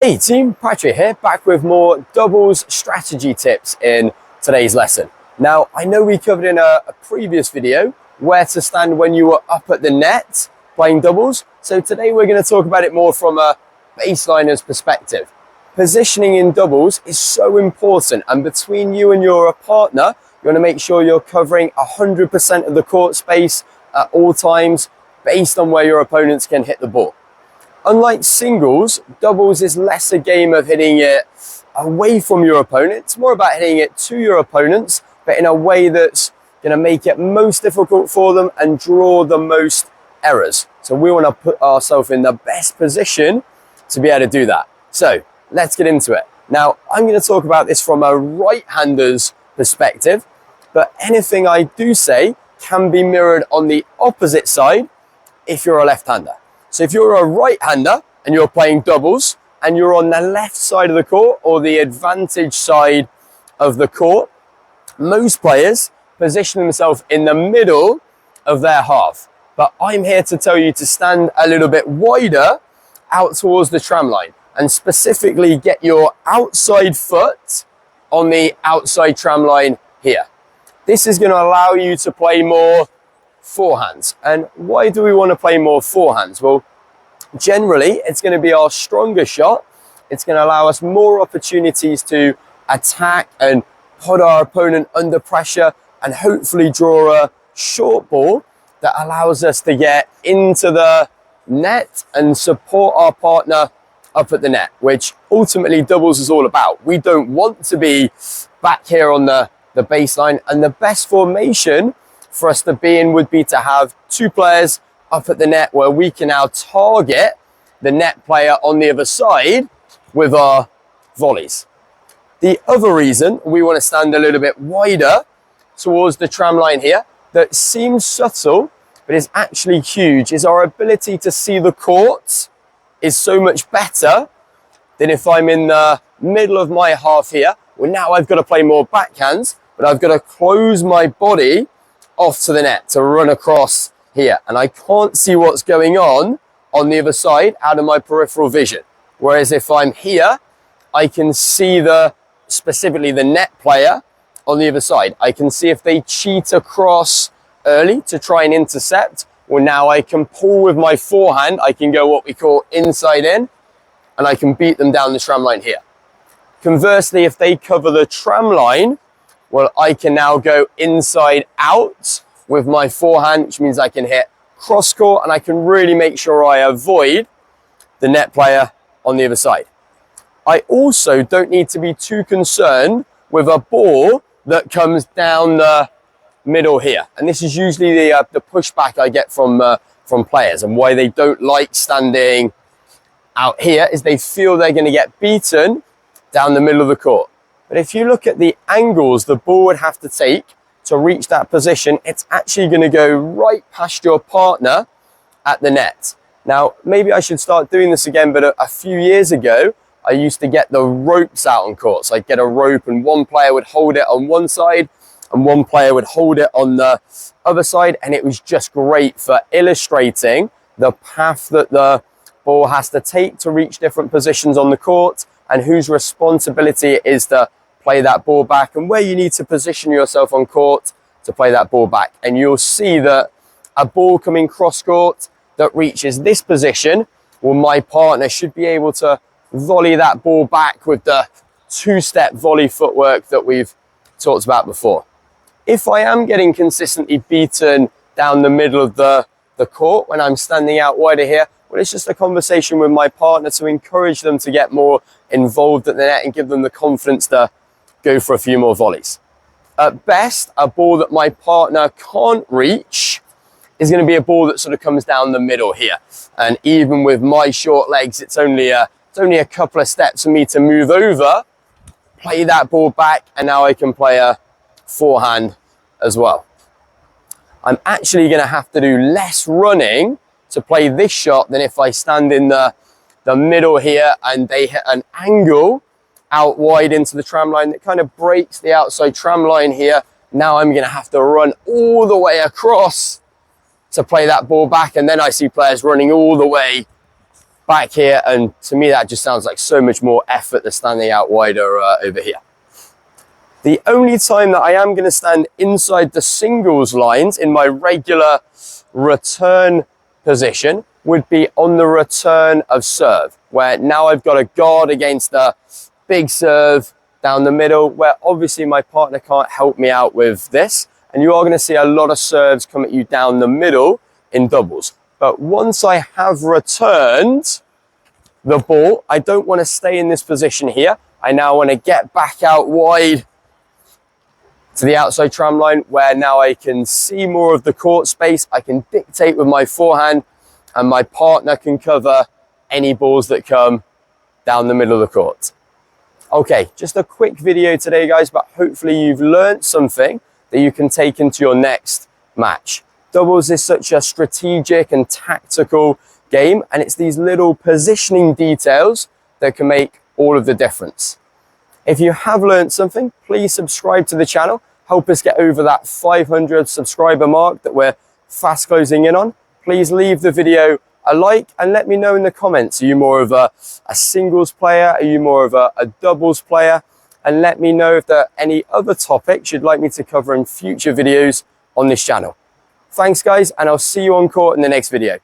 Hey team, Patrick here, back with more doubles strategy tips in today's lesson. Now, I know we covered in a previous video where to stand when you were up at the net playing doubles. So today we're going to talk about it more from a baseliner's perspective. Positioning in doubles is so important, and between you and your partner, you want to make sure you're covering 100% of the court space at all times based on where your opponents can hit the ball. Unlike singles, doubles is less a game of hitting it away from your opponent. It's more about hitting it to your opponents, but in a way that's going to make it most difficult for them and draw the most errors. So we want to put ourselves in the best position to be able to do that. So let's get into it. Now, I'm going to talk about this from a right-hander's perspective, but anything I do say can be mirrored on the opposite side if you're a left-hander. So if you're a right-hander and you're playing doubles and you're on the left side of the court or the advantage side of the court, most players position themselves in the middle of their half. But I'm here to tell you to stand a little bit wider out towards the tram line and specifically get your outside foot on the outside tram line here. This is going to allow you to play more forehands. And why do we want to play more forehands? Well, generally, it's going to be our stronger shot. It's going to allow us more opportunities to attack and put our opponent under pressure and hopefully draw a short ball that allows us to get into the net and support our partner up at the net, which ultimately doubles is all about. We don't want to be back here on the baseline, and the best formation for us to be in would be to have two players up at the net where we can now target the net player on the other side with our volleys. The other reason we want to stand a little bit wider towards the tram line here, that seems subtle but is actually huge, is our ability to see the court is so much better than if I'm in the middle of my half here. Well, now I've got to play more backhands, but I've got to close my body off to the net to run across here, and I can't see what's going on the other side out of my peripheral vision. Whereas if I'm here, I can see specifically the net player on the other side. I can see if they cheat across early to try and intercept. Well, now I can pull with my forehand. I can go what we call inside in, and I can beat them down the tram line here. Conversely, if they cover the tram line, well, I can now go inside out with my forehand, which means I can hit cross court and I can really make sure I avoid the net player on the other side. I also don't need to be too concerned with a ball that comes down the middle here. And this is usually the pushback I get from players, and why they don't like standing out here is they feel they're going to get beaten down the middle of the court. But if you look at the angles the ball would have to take to reach that position, it's actually going to go right past your partner at the net. Now, maybe I should start doing this again, but a few years ago, I used to get the ropes out on court. So I'd get a rope and one player would hold it on one side and one player would hold it on the other side. And it was just great for illustrating the path that the ball has to take to reach different positions on the court and whose responsibility it is to play that ball back and where you need to position yourself on court to play that ball back. And you'll see that a ball coming cross court that reaches this position, well, my partner should be able to volley that ball back with the two-step volley footwork that we've talked about before. If I am getting consistently beaten down the middle of the court when I'm standing out wider here, well, it's just a conversation with my partner to encourage them to get more involved at the net and give them the confidence to go for a few more volleys. At best, a ball that my partner can't reach is going to be a ball that sort of comes down the middle here. And even with my short legs, it's only a couple of steps for me to move over, play that ball back, and now I can play a forehand as well. I'm actually going to have to do less running to play this shot than if I stand in the middle here and they hit an angle out wide into the tram line that kind of breaks the outside tram line here. Now I'm going to have to run all the way across to play that ball back, and then I see players running all the way back here, and to me that just sounds like so much more effort than standing out wider over here. The only time that I am going to stand inside the singles lines in my regular return position would be on the return of serve, where now I've got a guard against a big serve down the middle, where obviously my partner can't help me out with this, and you are going to see a lot of serves come at you down the middle in doubles. But once I have returned the ball, I don't want to stay in this position here. I now want to get back out wide to the outside tram line, where now I can see more of the court space. I can dictate with my forehand, and my partner can cover any balls that come down the middle of the court. Okay, just a quick video today, guys, but hopefully you've learned something that you can take into your next match. Doubles is such a strategic and tactical game, and it's these little positioning details that can make all of the difference. If you have learned something, please subscribe to the channel. Help us get over that 500 subscriber mark that we're fast closing in on. Please leave the video a like and let me know in the comments. Are you more of a singles player? Are you more of a doubles player? And let me know if there are any other topics you'd like me to cover in future videos on this channel. Thanks, guys, and I'll see you on court in the next video.